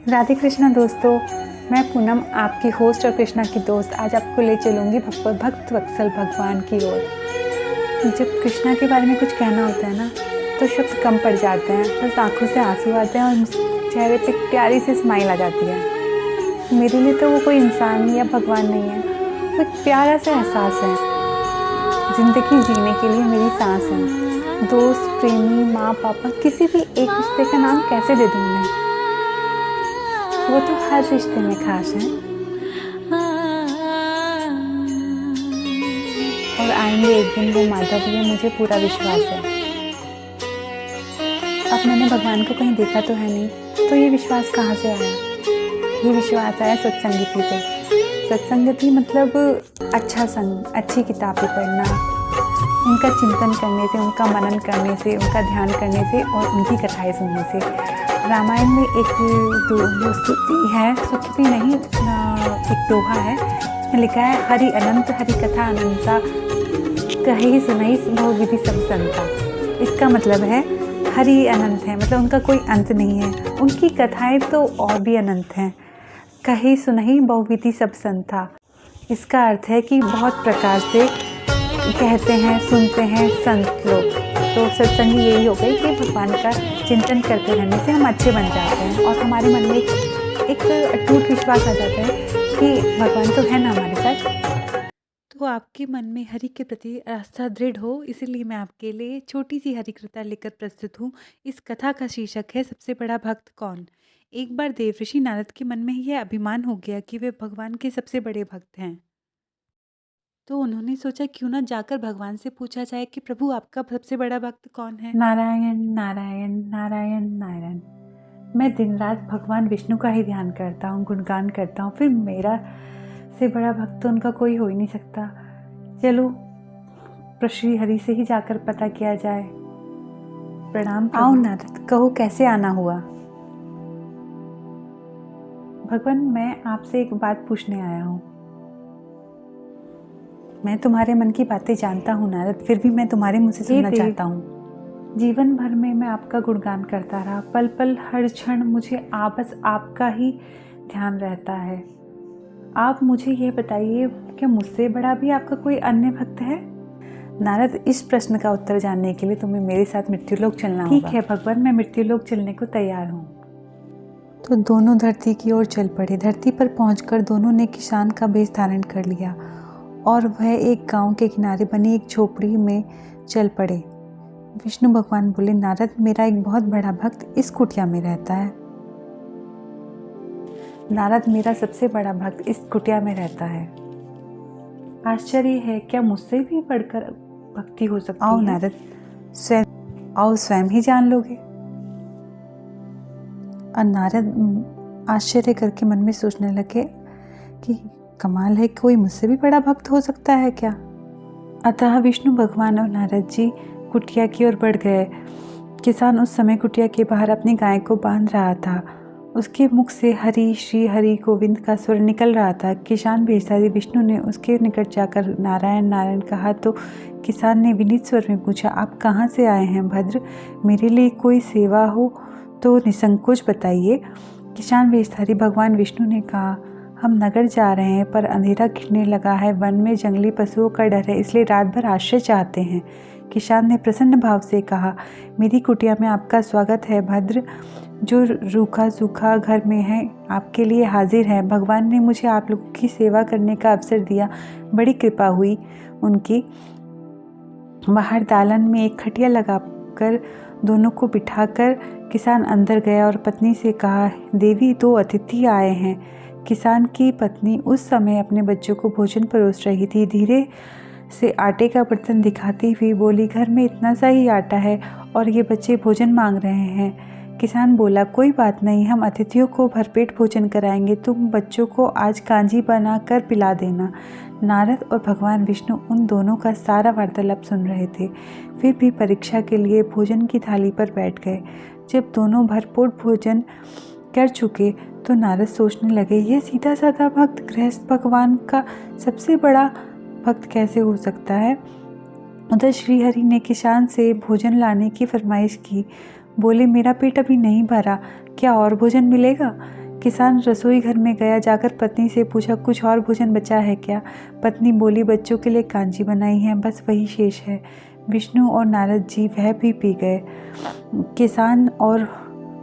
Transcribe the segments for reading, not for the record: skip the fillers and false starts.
राधे कृष्णा दोस्तों, मैं पूनम आपकी होस्ट और कृष्णा की दोस्त आज आपको ले चलूँगी भक्त वत्सल भगवान की ओर। जब कृष्णा के बारे में कुछ कहना होता है ना तो शब्द कम पड़ जाते हैं, बस आंखों से आंसू आते हैं और चेहरे पे प्यारी सी स्माइल आ जाती है। मेरे लिए तो वो कोई इंसान या भगवान नहीं है, वो एक प्यारा सा एहसास है। ज़िंदगी जीने के लिए मेरी सांस है। दोस्त, प्रेमी, माँ, पापा, किसी भी एक रिश्ते का नाम कैसे दे दूँ उन्हें? वो तो हर रिश्ते में खास हैं और आएंगे एक दिन वो माधव, ये मुझे पूरा विश्वास है। अब मैंने भगवान को कहीं देखा तो है नहीं, तो ये विश्वास कहाँ से आया? ये विश्वास आया सत्संगति से। सत्संगति मतलब अच्छा संग, अच्छी किताबें पढ़ना, उनका चिंतन करने से, उनका मनन करने से, उनका ध्यान करने से और उनकी कथाएं सुनने से। रामायण में एक स्तुति है, स्तुति नहीं, एक दोहा है, उसमें लिखा है हरि अनंत हरि कथा अनंता, कही सुनई बहु विधि सब संता। इसका मतलब है हरि अनंत है, मतलब उनका कोई अंत नहीं है, उनकी कथाएं तो और भी अनंत हैं। कही सुनई बहु विधि सब संता, इसका अर्थ है कि बहुत प्रकार से कहते हैं, सुनते हैं संत लोग। तो सत्संग यही हो गई कि भगवान का चिंतन करते रहने से हम अच्छे बन जाते हैं और हमारे मन में एक अटूट विश्वास आ जाता है कि भगवान तो है ना हमारे साथ। तो आपके मन में हरि के प्रति आस्था दृढ़ हो, इसीलिए मैं आपके लिए छोटी सी हरि कथा लेकर प्रस्तुत हूँ। इस कथा का शीर्षक है सबसे बड़ा भक्त कौन। एक बार देवऋषि नारद के मन में यह अभिमान हो गया कि वे भगवान के सबसे बड़े भक्त हैं। तो उन्होंने सोचा क्यों ना जाकर भगवान से पूछा जाए कि प्रभु आपका सबसे बड़ा भक्त कौन है। नारायण नारायण नारायण नारायण, मैं दिन रात भगवान विष्णु का ही ध्यान करता हूँ, गुणगान करता हूँ, फिर मेरा से बड़ा भक्त तो उनका कोई हो ही नहीं सकता। चलो श्री हरि से ही जाकर पता किया जाए। प्रणाम। आओ नारद, कहो कैसे आना हुआ। भगवान, मैं आपसे एक बात पूछने आया हूँ। मैं तुम्हारे मन की बातें जानता हूँ नारद, फिर भी मैं तुम्हारे मुँह से सुनना चाहता हूँ। जीवन भर में मैं आपका गुणगान करता रहा, पल पल हर क्षण मुझे बस आपका ही ध्यान रहता है। आप मुझे यह बताइए, क्या मुझसे बड़ा भी आपका कोई अन्य भक्त है? नारद, इस प्रश्न का उत्तर जानने के लिए तुम्हें मेरे साथ मृत्युलोक चलना होगा। ठीक है भगवान, मैं मृत्युलोक चलने को तैयार हूँ। तो दोनों धरती की ओर चल पड़े। धरती पर पहुंचकर दोनों ने किसान का भेष धारण कर लिया और वह एक गांव के किनारे बनी एक झोपड़ी में चल पड़े। विष्णु भगवान बोले, नारद, मेरा एक बहुत बड़ा भक्त इस कुटिया में रहता है। नारद, मेरा सबसे बड़ा भक्त इस कुटिया में रहता है। आश्चर्य है, क्या मुझसे भी बढ़कर भक्ति हो सकती है? आओ नारद, स्वयं ही जान लोगे। और नारद आश्चर्य करके मन में सोचने लगे कि कमाल है, कोई मुझसे भी बड़ा भक्त हो सकता है क्या? अतः विष्णु भगवान और नारद जी कुटिया की ओर बढ़ गए। किसान उस समय कुटिया के बाहर अपनी गाय को बांध रहा था। उसके मुख से हरि श्री हरि गोविंद का स्वर निकल रहा था। किसान भेषधारी विष्णु ने उसके निकट जाकर नारायण नारायण कहा तो किसान ने विनीत स्वर में पूछा, आप कहाँ से आए हैं भद्र? मेरे लिए कोई सेवा हो तो निसंकोच बताइए। किसान भेषधारी भगवान विष्णु ने कहा, हम नगर जा रहे हैं पर अंधेरा घिरने लगा है, वन में जंगली पशुओं का डर है, इसलिए रात भर आश्रय चाहते हैं। किसान ने प्रसन्न भाव से कहा, मेरी कुटिया में आपका स्वागत है भद्र, जो रूखा सूखा घर में है आपके लिए हाजिर है। भगवान ने मुझे आप लोगों की सेवा करने का अवसर दिया, बड़ी कृपा हुई उनकी। बाहर दालन में एक खटिया लगाकर दोनों को बिठाकर किसान अंदर गया और पत्नी से कहा, देवी, 2 अतिथि आए हैं। किसान की पत्नी उस समय अपने बच्चों को भोजन परोस रही थी। धीरे से आटे का बर्तन दिखाती हुई बोली, घर में इतना सा ही आटा है और ये बच्चे भोजन मांग रहे हैं। किसान बोला, कोई बात नहीं, हम अतिथियों को भरपेट भोजन कराएंगे, तुम बच्चों को आज कांजी बना कर पिला देना। नारद और भगवान विष्णु उन दोनों का सारा वार्तालाप सुन रहे थे, फिर भी परीक्षा के लिए भोजन की थाली पर बैठ गए। जब दोनों भरपूर भोजन कर चुके तो नारद सोचने लगे, यह सीधा साधा भक्त गृहस्थ भगवान का सबसे बड़ा भक्त कैसे हो सकता है? उधर श्रीहरि ने किसान से भोजन लाने की फरमाइश की। बोले, मेरा पेट अभी नहीं भरा, क्या और भोजन मिलेगा? किसान रसोई घर में गया, जाकर पत्नी से पूछा कुछ और भोजन बचा है क्या। पत्नी बोली बच्चों के लिए कांजी बनाई है, बस वही शेष है। विष्णु और नारद जी वह भी पी गए। किसान और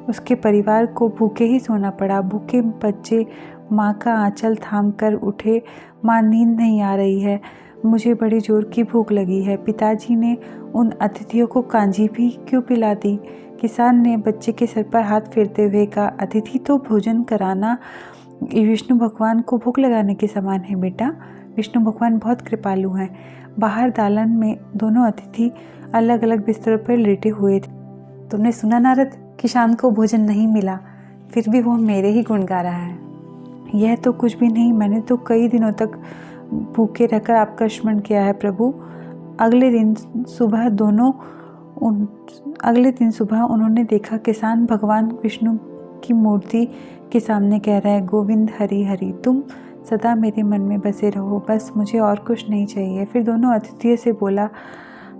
उसके परिवार को भूखे ही सोना पड़ा। भूखे बच्चे माँ का आंचल थाम कर उठे, माँ नींद नहीं आ रही है, मुझे बड़ी जोर की भूख लगी है। पिताजी ने उन अतिथियों को कांजी भी क्यों पिला दी। किसान ने बच्चे के सर पर हाथ फेरते हुए कहा, अतिथि तो भोजन कराना विष्णु भगवान को भूख लगाने के समान है बेटा। विष्णु भगवान बहुत कृपालु हैं। बाहर दालन में दोनों अतिथि अलग अलग बिस्तरों पर लेटे हुए थे। तुमने सुना नारद, किसान को भोजन नहीं मिला, फिर भी वो मेरे ही गुण गा रहा है। यह तो कुछ भी नहीं, मैंने तो कई दिनों तक भूखे रहकर आपका स्मरण किया है प्रभु। अगले दिन सुबह उन्होंने देखा किसान भगवान विष्णु की मूर्ति के सामने कह रहा है, गोविंद हरि हरि, तुम सदा मेरे मन में बसे रहो, बस मुझे और कुछ नहीं चाहिए। फिर दोनों अतिथियों से बोला,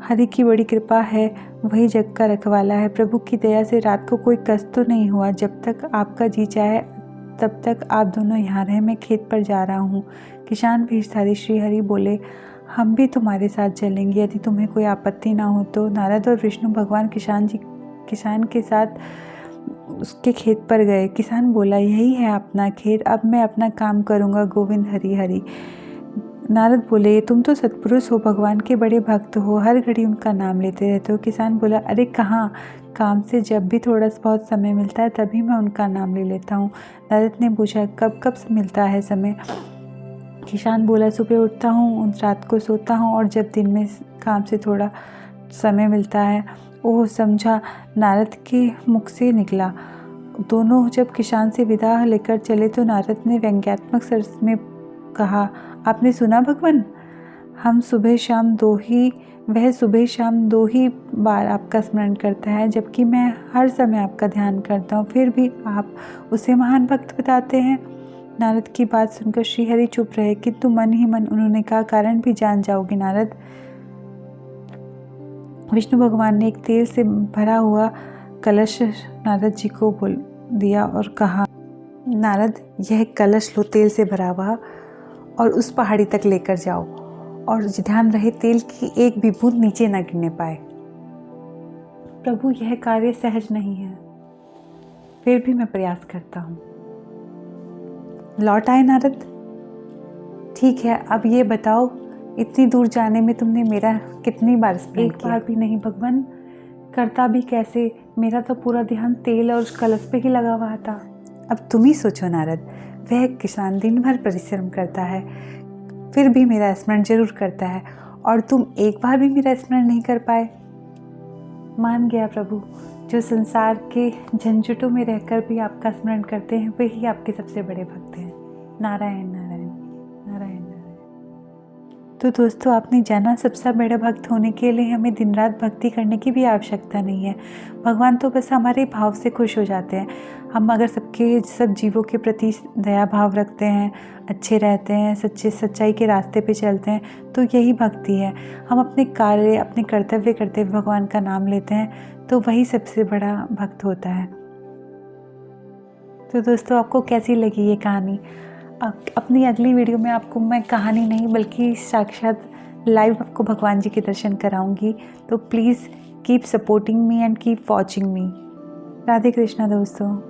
हरि की बड़ी कृपा है, वही जग का रखवाला है। प्रभु की दया से रात को कोई कष्ट तो नहीं हुआ। जब तक आपका जी चाहे तब तक आप दोनों यहाँ रहे, मैं खेत पर जा रहा हूँ। किसान भेषधारी श्री हरि बोले, हम भी तुम्हारे साथ चलेंगे यदि तुम्हें कोई आपत्ति ना हो तो। नारद और विष्णु भगवान किसान के साथ उसके खेत पर गए। किसान बोला, यही है अपना खेत, अब मैं अपना काम करूँगा, गोविंद हरि हरि। नारद बोले, तुम तो सत्पुरुष हो, भगवान के बड़े भक्त हो, हर घड़ी उनका नाम लेते रहते हो। किसान बोला, अरे कहाँ, काम से जब भी थोड़ा बहुत समय मिलता है तभी मैं उनका नाम ले लेता हूँ। नारद ने पूछा, कब कब से मिलता है समय। किसान बोला, सुबह उठता हूँ, रात को सोता हूँ और जब दिन में काम से थोड़ा समय मिलता है। ओह, समझा, नारद के मुख से निकला। दोनों जब किसान से विदा लेकर चले तो नारद ने व्यंग्यात्मक स्वर में कहा, आपने सुना भगवान, वह सुबह शाम दो ही बार आपका स्मरण करता है, जबकि मैं हर समय आपका ध्यान करता हूँ, फिर भी आप उसे महान भक्त बताते हैं। नारद की बात सुनकर श्रीहरि चुप रहे, किंतु मन ही मन उन्होंने कहा, कारण भी जान जाओगे नारद। विष्णु भगवान ने एक तेल से भरा हुआ कलश नारद जी को बोल दिया और कहा, नारद, यह कलश लो तेल से भरा हुआ और उस पहाड़ी तक लेकर जाओ, और ध्यान रहे तेल की एक भी बूंद नीचे न गिरने पाए। प्रभु, यह कार्य सहज नहीं है, फिर भी मैं प्रयास करता हूँ। लौट आए नारद। ठीक है, अब ये बताओ, इतनी दूर जाने में तुमने मेरा कितनी बार स्मरण किया? एक बार भी नहीं भगवान, करता भी कैसे, मेरा तो पूरा ध्यान तेल और कलश पे ही लगा हुआ था। अब तुम ही सोचो नारद, वह किसान दिन भर परिश्रम करता है, फिर भी मेरा स्मरण जरूर करता है, और तुम एक बार भी मेरा स्मरण नहीं कर पाए। मान गया प्रभु, जो संसार के झंझटों में रहकर भी आपका स्मरण करते हैं वे ही आपके सबसे बड़े भक्त हैं। नारायण नारायण नारायण नारायण। तो दोस्तों, आपने जाना, सबसे बड़ा भक्त होने के लिए हमें दिन रात भक्ति करने की भी आवश्यकता नहीं है। भगवान तो बस हमारे भाव से खुश हो जाते हैं। हम अगर सब जीवों के प्रति दया भाव रखते हैं, अच्छे रहते हैं, सच्चाई के रास्ते पे चलते हैं, तो यही भक्ति है। हम अपने कार्य, अपने कर्तव्य करते हुए भगवान का नाम लेते हैं, तो वही सबसे बड़ा भक्त होता है। तो दोस्तों, आपको कैसी लगी ये कहानी? अपनी अगली वीडियो में आपको मैं कहानी नहीं बल्कि साक्षात लाइव आपको भगवान जी के दर्शन कराऊंगी। तो please keep supporting me and keep watching मी। राधे कृष्णा दोस्तों।